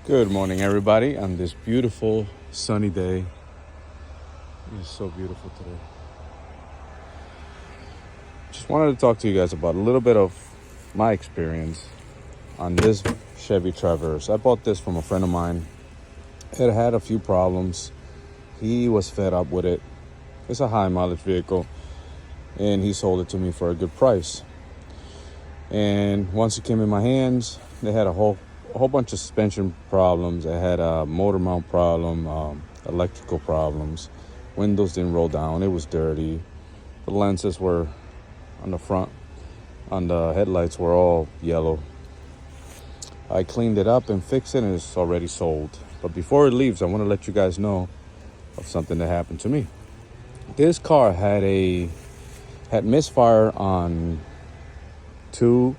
Good morning, everybody, on this beautiful sunny day. It's so beautiful today. Just wanted to talk to you guys about a little bit of my experience on this Chevy Traverse. I bought this from a friend of mine. It had a few problems. He was fed up with it. It's a high mileage vehicle, and he sold it to me for a good price. And once it came in my hands, they had a whole bunch of suspension problems. It had a motor mount problem, electrical problems. Windows didn't roll down. It was dirty. The lenses were on the front, on the headlights were all yellow. I cleaned it up and fixed it, and it's already sold. But before it leaves, I want to let you guys know of something that happened to me. This car had misfire on 2,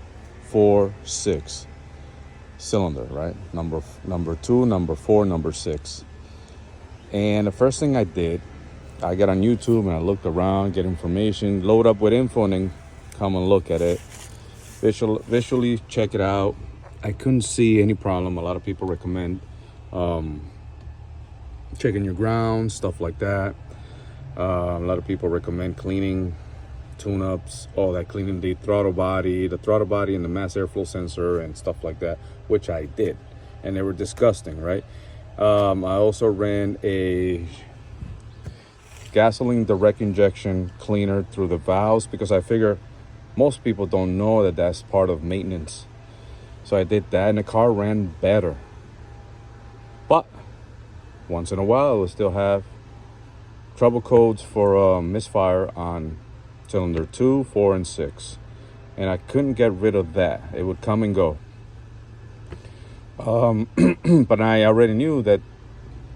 4, 6 cylinder, right? Number 2, number 4, number 6. And the first thing I did, I got on YouTube and I looked around, get information, load up with info, and then come and look at it. Visually check it out. I couldn't see any problem. A lot of people recommend checking your ground, stuff like that. A lot of people recommend cleaning, tune-ups, all that, cleaning the throttle body and the mass airflow sensor and stuff like that, which I did, and they were disgusting, right? I also ran a gasoline direct injection cleaner through the valves, because I figure most people don't know that that's part of maintenance. So I did that, and the car ran better. But once in a while, it will still have trouble codes for misfire on cylinder 2, 4, and 6. And I couldn't get rid of that. It would come and go. But I already knew that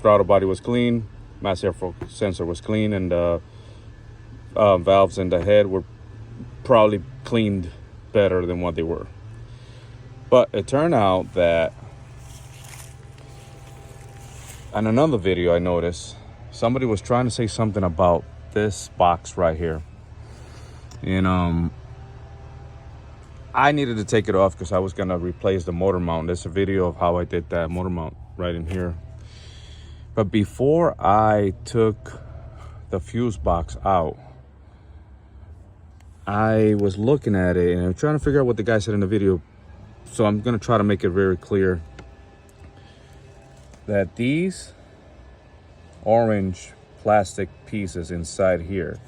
throttle body was clean, mass airflow sensor was clean, and valves in the head were probably cleaned better than what they were. But it turned out that on another video I noticed somebody was trying to say something about this box right here. And I needed to take it off because I was going to replace the motor mount. There's a video of how I did that motor mount right in here. But before I took the fuse box out, I was looking at it and I'm trying to figure out what the guy said in the video. So I'm going to try to make it very clear that these orange plastic pieces inside here,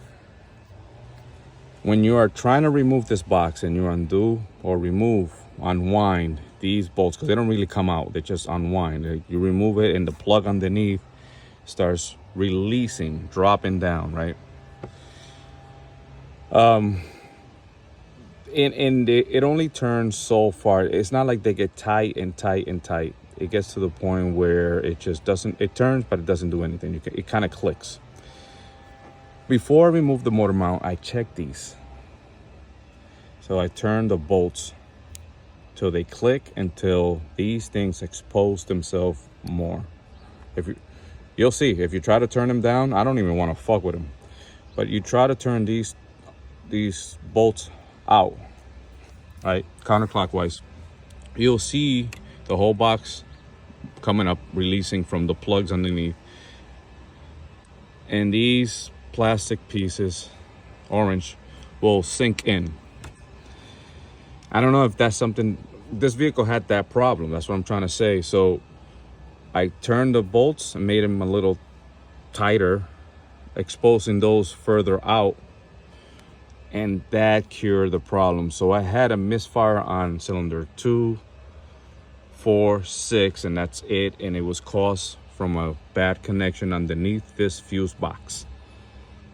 when you are trying to remove this box and you undo or unwind these bolts, because they don't really come out, they just unwind. You remove it and the plug underneath starts releasing, dropping down, right? It only turns so far. It's not like they get tight and tight and tight. It gets to the point where it just doesn't, it turns, but it doesn't do anything. It kind of clicks. Before I remove the motor mount, I checked these. So I turn the bolts till they click, until these things expose themselves more. You'll see, if you try to turn them down, I don't even want to fuck with them. But you try to turn these bolts out, right, counterclockwise, you'll see the whole box coming up, releasing from the plugs underneath. And these plastic pieces, orange, will sink in. I don't know if that's something, this vehicle had that problem. That's what I'm trying to say. So I turned the bolts and made them a little tighter, exposing those further out, and that cured the problem. So I had a misfire on cylinder 2, 4, 6, and that's it. And it was caused from a bad connection underneath this fuse box.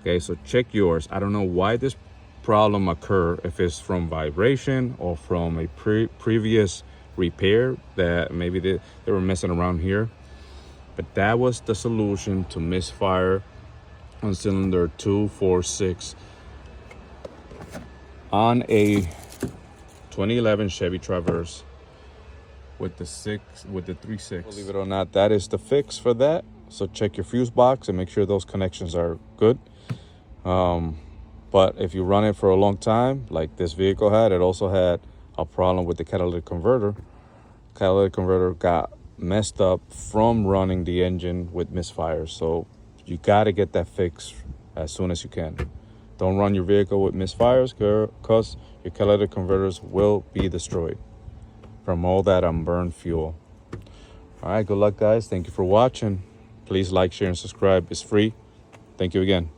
Okay, so check yours. I don't know why this problem occurred, if it's from vibration or from a previous repair that maybe they were messing around here. But that was the solution to misfire on cylinder 2, 4, 6 on a 2011 Chevy Traverse with the 3.6. Believe it or not, that is the fix for that. So check your fuse box and make sure those connections are good. But if you run it for a long time, like this vehicle had, it also had a problem with the catalytic converter. Catalytic converter got messed up from running the engine with misfires. So you got to get that fixed as soon as you can. Don't run your vehicle with misfires because your catalytic converters will be destroyed from all that unburned fuel. All right, good luck, guys. Thank you for watching. Please like, share, and subscribe. It's free. Thank you again.